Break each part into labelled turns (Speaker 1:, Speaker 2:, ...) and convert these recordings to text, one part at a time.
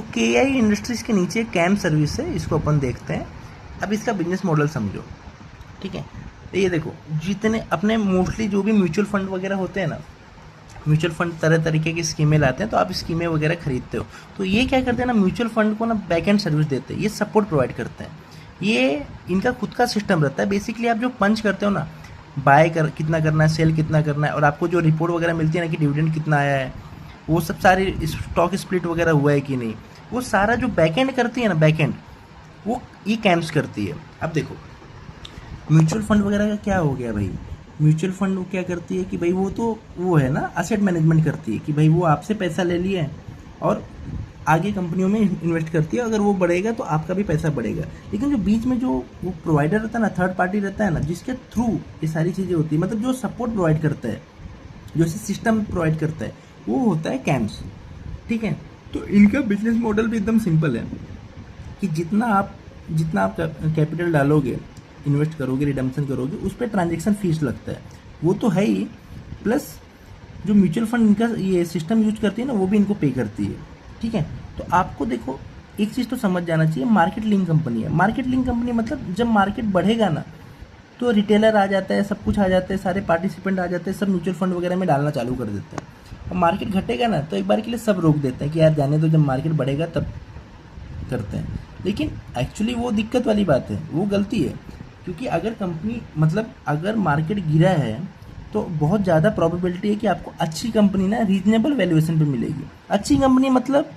Speaker 1: तो KI industries के नीचे कैम सर्विस है, इसको अपन देखते हैं। अब इसका बिजनेस मॉडल समझो, ठीक है। तो ये देखो, जितने अपने मोस्टली जो भी म्यूचुअल फंड वगैरह होते हैं ना, म्यूचुअल फंड तरह तरीके की स्कीमें लाते हैं, तो आप स्कीमें वगैरह खरीदते हो। तो ये क्या करते हैं ना, म्यूचुअल फंड को ना बैक एंड सर्विस देते हैं, ये सपोर्ट प्रोवाइड करते हैं। ये इनका खुद का सिस्टम रहता है। बेसिकली आप जो पंच करते हो ना, कितना करना है, सेल कितना करना है, और आपको जो रिपोर्ट वगैरह मिलती है ना कि डिविडेंड कितना आया है, वो सब सारे स्टॉक स्प्लिट वगैरह हुआ है कि नहीं, वो सारा जो बैक एंड करती है ना, बैक एंड वो ये कैम्प्स करती है। अब देखो, म्यूचुअल फंड वगैरह का क्या हो गया भाई, म्यूचुअल फंड वो क्या करती है कि भाई वो तो वो है ना, असेट मैनेजमेंट करती है कि भाई वो आपसे पैसा ले लिए और आगे कंपनियों में इन्वेस्ट करती है। अगर वो बढ़ेगा तो आपका भी पैसा बढ़ेगा। लेकिन जो बीच में जो वो प्रोवाइडर रहता है ना, थर्ड पार्टी रहता है ना, जिसके थ्रू ये सारी चीज़ें होती है, मतलब जो सपोर्ट प्रोवाइड करता है, जो सिस्टम प्रोवाइड करता है, वो होता है कैम्प्स, ठीक है। तो इनका बिजनेस मॉडल भी एकदम सिंपल है कि जितना आप कैपिटल डालोगे, इन्वेस्ट करोगे, रिडम्पशन करोगे, उस पर ट्रांजेक्शन फीस लगता है, वो तो है ही, प्लस जो म्यूचुअल फंड इनका ये सिस्टम यूज करती है ना, वो भी इनको पे करती है, ठीक है। तो आपको देखो, एक चीज़ तो समझ जाना चाहिए, मार्केट लिंक कंपनी है। मार्केट लिंक कंपनी मतलब जब मार्केट बढ़ेगा ना, तो रिटेलर आ जाता है, सब कुछ आ जाता है, सारे पार्टिसिपेंट आ जाते हैं, सब म्यूचुअल फंड वगैरह में डालना चालू कर देते हैं। और मार्केट घटेगा ना, तो एक बार के लिए सब रोक देते हैं कि यार जाने दो, जब मार्केट बढ़ेगा तब करते हैं। लेकिन एक्चुअली वो दिक्कत वाली बात है, वो गलती है। क्योंकि अगर कंपनी मतलब अगर मार्केट गिरा है, तो बहुत ज़्यादा प्रोबेबिलिटी है कि आपको अच्छी कंपनी ना रीजनेबल वैल्यूएशन पे मिलेगी। अच्छी कंपनी मतलब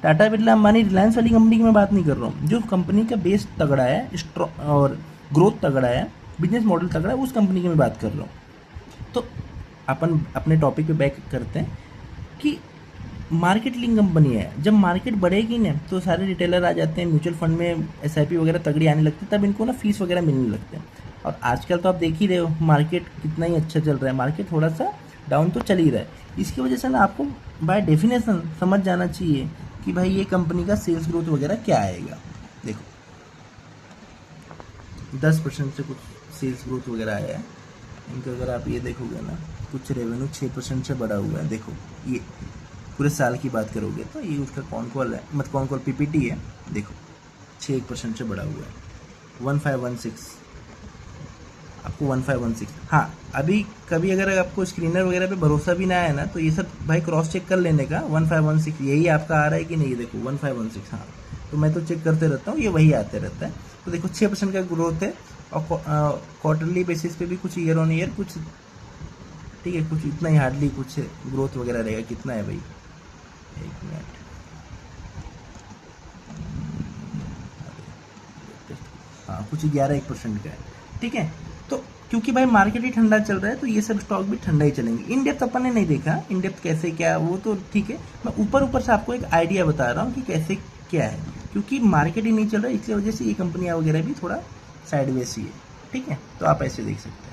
Speaker 1: टाटा बिरला अंबानी रिलायंस वाली कंपनी की मैं बात नहीं कर रहा हूँ। जो कंपनी का बेस तगड़ा है, और ग्रोथ तगड़ा है, बिजनेस मॉडल तगड़ा है, उस कंपनी की मैं बात कर रहा हूँ। तो अपन अपने टॉपिक पे बैक करते हैं कि मार्केट लिंक कंपनी है। जब मार्केट बढ़ेगी ना, तो सारे रिटेलर आ जाते हैं, म्यूचुअल फंड में SIP वगैरह तगड़ी आने लगती है, तब इनको ना फीस वगैरह मिलने लगते हैं। और आजकल तो आप देख ही रहे हो, मार्केट कितना ही अच्छा चल रहा है, मार्केट थोड़ा सा डाउन तो चल ही रहा है। इसकी वजह से ना आपको बाय डेफिनेशन समझ जाना चाहिए कि भाई ये कंपनी का सेल्स ग्रोथ वगैरह क्या आएगा। देखो, 10% से कुछ सेल्स ग्रोथ वगैरह आया है इनका। अगर आप ये देखोगे ना, कुछ रेवेन्यू 6% से बढ़ा हुआ है। देखो, ये पूरे साल की बात करोगे तो ये उसका कौन कॉल है, मतलब कौन कॉल PPT है। देखो, 6% से बढ़ा हुआ है, 1516, आपको 1516। हाँ, अभी कभी अगर आपको स्क्रीनर वगैरह पे भरोसा भी ना आए ना, तो ये सब भाई क्रॉस चेक कर लेने का। 1516 यही आपका आ रहा है कि नहीं, देखो 1516। हाँ, तो मैं तो चेक करते रहता हूँ, ये वही आते रहता है। तो देखो 6% का ग्रोथ है, और क्वार्टरली बेसिस पे भी कुछ ईयर ऑन ईयर कुछ, ठीक है, कुछ इतना ही हार्डली कुछ ग्रोथ वगैरह रहेगा। कितना है भाई, एक मिनट, हाँ कुछ 11% का है, ठीक है। तो क्योंकि भाई मार्केट ही ठंडा चल रहा है, तो ये सब स्टॉक भी ठंडा ही चलेंगे। इन डेप्थ अपन ने नहीं देखा, इन डेप्थ कैसे क्या, वो तो ठीक है। मैं ऊपर ऊपर से आपको एक आइडिया बता रहा हूँ कि कैसे क्या है, क्योंकि मार्केट ही नहीं चल रहा है, इसलिए वजह से ये कंपनियाँ वगैरह भी थोड़ा साइडवेज ही है, ठीक है। तो आप ऐसे देख सकते हैं।